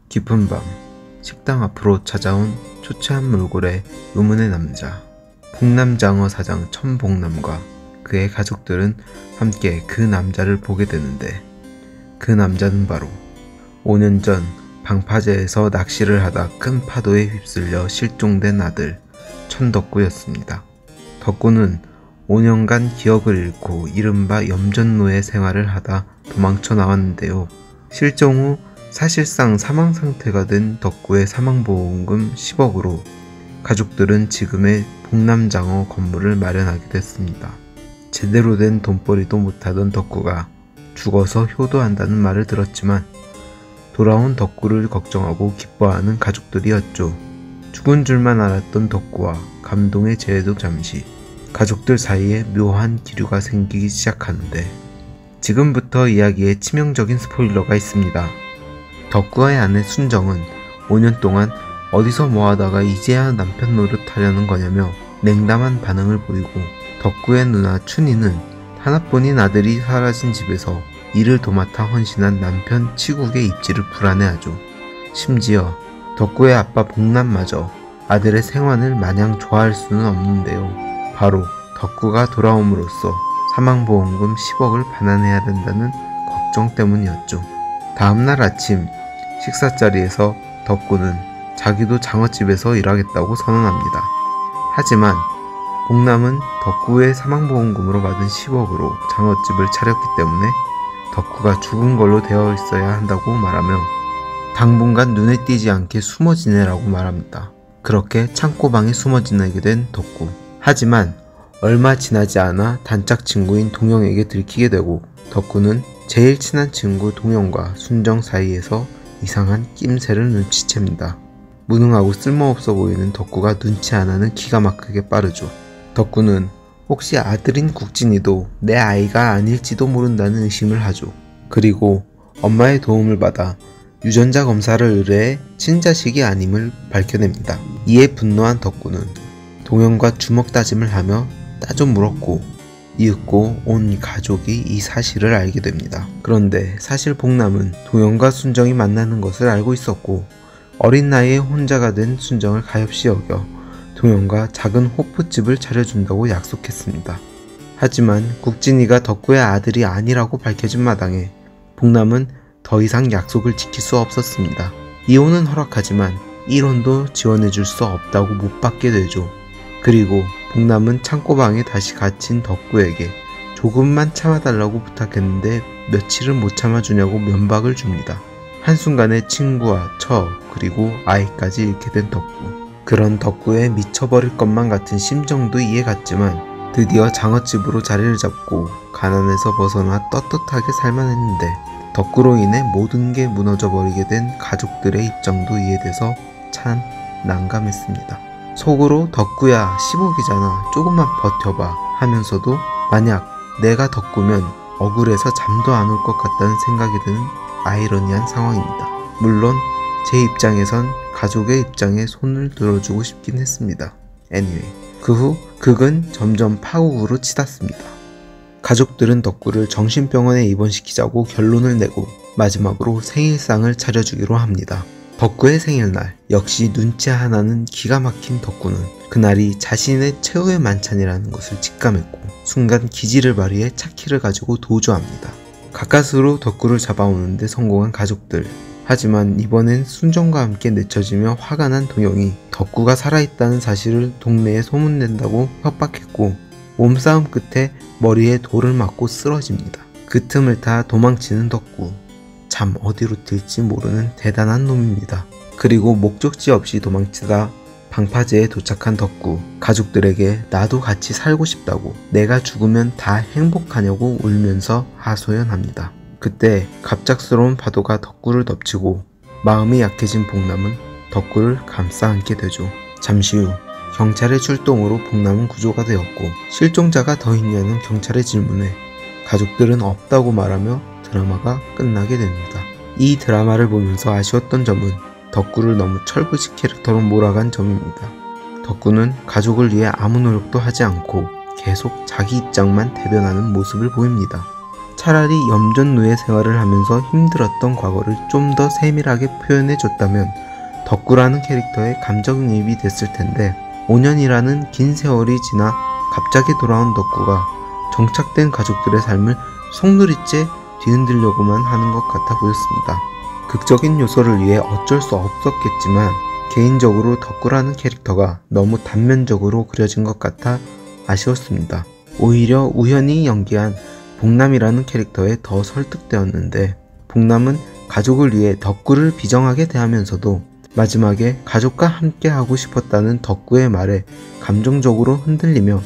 깊은 밤, 식당 앞으로 찾아온 초췌한 몰골의 의문의 남자. 복남장어 사장 천복남과 그의 가족들은 함께 그 남자를 보게 되는데, 그 남자는 바로 5년 전 방파제에서 낚시를 하다 큰 파도에 휩쓸려 실종된 아들 천덕구였습니다. 덕구는 5년간 기억을 잃고 이른바 염전노예 생활을 하다 도망쳐 나왔는데요. 실종 후 사실상 사망 상태가 된 덕구의 사망보험금 10억으로 가족들은 지금의 복남장어 건물을 마련하게 됐습니다. 제대로 된 돈벌이도 못하던 덕구가 죽어서 효도한다는 말을 들었지만 돌아온 덕구를 걱정하고 기뻐하는 가족들이었죠. 죽은 줄만 알았던 덕구와 감동의 재해도 잠시, 가족들 사이에 묘한 기류가 생기기 시작하는데, 지금부터 이야기에 치명적인 스포일러가 있습니다. 덕구의 아내 순정은 5년 동안 어디서 뭐하다가 이제야 남편 노릇하려는 거냐며 냉담한 반응을 보이고, 덕구의 누나 춘희는 하나뿐인 아들이 사라진 집에서 일을 도맡아 헌신한 남편 치국의 입지를 불안해하죠. 심지어 덕구의 아빠 복남마저 아들의 생환을 마냥 좋아할 수는 없는데요. 바로 덕구가 돌아옴으로써 사망보험금 10억을 반환해야 된다는 걱정 때문이었죠. 다음날 아침 식사 자리에서 덕구는 자기도 장어집에서 일하겠다고 선언합니다. 하지만 복남은 덕구의 사망보험금으로 받은 10억으로 장어집을 차렸기 때문에 덕구가 죽은 걸로 되어 있어야 한다고 말하며 당분간 눈에 띄지 않게 숨어 지내라고 말합니다. 그렇게 창고방에 숨어 지내게 된 덕구. 하지만 얼마 지나지 않아 단짝 친구인 동영에게 들키게 되고, 덕구는 제일 친한 친구 동영과 순정 사이에서 이상한 낌새를 눈치챕니다. 무능하고 쓸모없어 보이는 덕구가 눈치 하나는 기가 막히게 빠르죠. 덕구는 혹시 아들인 국진이도 내 아이가 아닐지도 모른다는 의심을 하죠. 그리고 엄마의 도움을 받아 유전자 검사를 의뢰해 친자식이 아님을 밝혀냅니다. 이에 분노한 덕구는 동영과 주먹 다짐을 하며 따져 물었고, 이윽고 온 가족이 이 사실을 알게 됩니다. 그런데 사실 복남은 동영과 순정이 만나는 것을 알고 있었고, 어린 나이에 혼자가 된 순정을 가엾이 여겨 동영과 작은 호프집을 차려준다고 약속했습니다. 하지만 국진이가 덕구의 아들이 아니라고 밝혀진 마당에 복남은 더 이상 약속을 지킬 수 없었습니다. 이혼은 허락하지만 1원도 지원해줄 수 없다고 못 받게 되죠. 그리고 복남은 창고방에 다시 갇힌 덕구에게 조금만 참아달라고 부탁했는데 며칠은 못 참아주냐고 면박을 줍니다. 한순간에 친구와 처, 그리고 아이까지 잃게 된 덕구. 그런 덕구의 미쳐버릴 것만 같은 심정도 이해갔지만 드디어 장어집으로 자리를 잡고 가난에서 벗어나 떳떳하게 살만 했는데, 덕구로 인해 모든 게 무너져버리게 된 가족들의 입장도 이해돼서 참 난감했습니다. 속으로 덕구야 10억이잖아 조금만 버텨봐 하면서도 만약 내가 덕구면 억울해서 잠도 안 올 것 같다는 생각이 드는 아이러니한 상황입니다. 물론 제 입장에선 가족의 입장에 손을 들어주고 싶긴 했습니다. anyway, 그 후 극은 점점 파국으로 치닫습니다. 가족들은 덕구를 정신병원에 입원시키자고 결론을 내고 마지막으로 생일상을 차려주기로 합니다. 덕구의 생일날, 역시 눈치 하나는 기가 막힌 덕구는 그날이 자신의 최후의 만찬이라는 것을 직감했고 순간 기지를 발휘해 차키를 가지고 도주합니다. 가까스로 덕구를 잡아오는데 성공한 가족들. 하지만 이번엔 순정과 함께 내쳐지며 화가 난 동영이 덕구가 살아있다는 사실을 동네에 소문낸다고 협박했고, 몸싸움 끝에 머리에 돌을 맞고 쓰러집니다. 그 틈을 타 도망치는 덕구. 참 어디로 튈지 모르는 대단한 놈입니다. 그리고 목적지 없이 도망치다 방파제에 도착한 덕구. 가족들에게 나도 같이 살고 싶다고, 내가 죽으면 다 행복하냐고 울면서 하소연합니다. 그때 갑작스러운 파도가 덕구를 덮치고 마음이 약해진 복남은 덕구를 감싸 안게 되죠. 잠시 후 경찰의 출동으로 복남은 구조가 되었고, 실종자가 더 있냐는 경찰의 질문에 가족들은 없다고 말하며 드라마가 끝나게 됩니다. 이 드라마를 보면서 아쉬웠던 점은 덕구를 너무 철부지 캐릭터로 몰아간 점입니다. 덕구는 가족을 위해 아무 노력도 하지 않고 계속 자기 입장만 대변하는 모습을 보입니다. 차라리 염전 노예 생활을 하면서 힘들었던 과거를 좀 더 세밀하게 표현해줬다면 덕구라는 캐릭터의 감정이입이 됐을 텐데 5년이라는 긴 세월이 지나 갑자기 돌아온 덕구가 정착된 가족들의 삶을 속물이째 뒤흔들려고만 하는 것 같아 보였습니다. 극적인 요소를 위해 어쩔 수 없었겠지만 개인적으로 덕구라는 캐릭터가 너무 단면적으로 그려진 것 같아 아쉬웠습니다. 오히려 우현이 연기한 복남이라는 캐릭터에 더 설득되었는데 복남은 가족을 위해 덕구를 비정하게 대하면서도 마지막에 가족과 함께 하고 싶었다는 덕구의 말에 감정적으로 흔들리며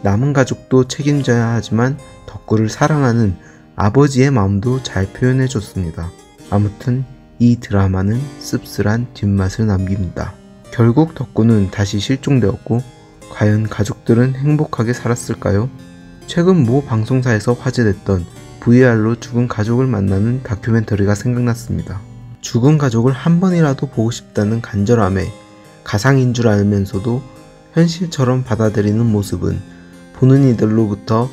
남은 가족도 책임져야 하지만 덕구를 사랑하는 아버지의 마음도 잘 표현해줬습니다. 아무튼 이 드라마는 씁쓸한 뒷맛을 남깁니다. 결국 덕구는 다시 실종되었고 과연 가족들은 행복하게 살았을까요? 최근 모 방송사에서 화제됐던 VR로 죽은 가족을 만나는 다큐멘터리가 생각났습니다. 죽은 가족을 한 번이라도 보고 싶다는 간절함에 가상인 줄 알면서도 현실처럼 받아들이는 모습은 보는 이들로부터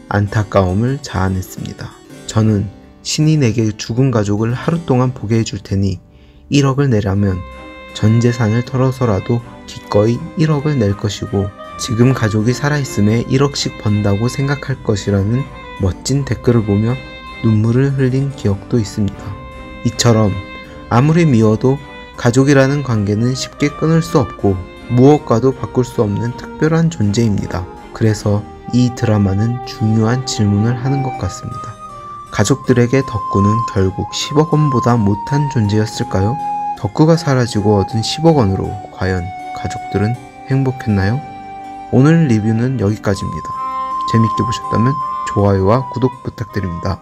안타까움을 자아냈습니다. 저는 신이 내게 죽은 가족을 하루 동안 보게 해줄 테니 1억을 내라면 전 재산을 털어서라도 기꺼이 1억을 낼 것이고 지금 가족이 살아있음에 1억씩 번다고 생각할 것이라는 멋진 댓글을 보며 눈물을 흘린 기억도 있습니다. 이처럼 아무리 미워도 가족이라는 관계는 쉽게 끊을 수 없고 무엇과도 바꿀 수 없는 특별한 존재입니다. 그래서 이 드라마는 중요한 질문을 하는 것 같습니다. 가족들에게 덕구는 결국 10억 원보다 못한 존재였을까요? 덕구가 사라지고 얻은 10억 원으로 과연 가족들은 행복했나요? 오늘 리뷰는 여기까지입니다. 재밌게 보셨다면 좋아요와 구독 부탁드립니다.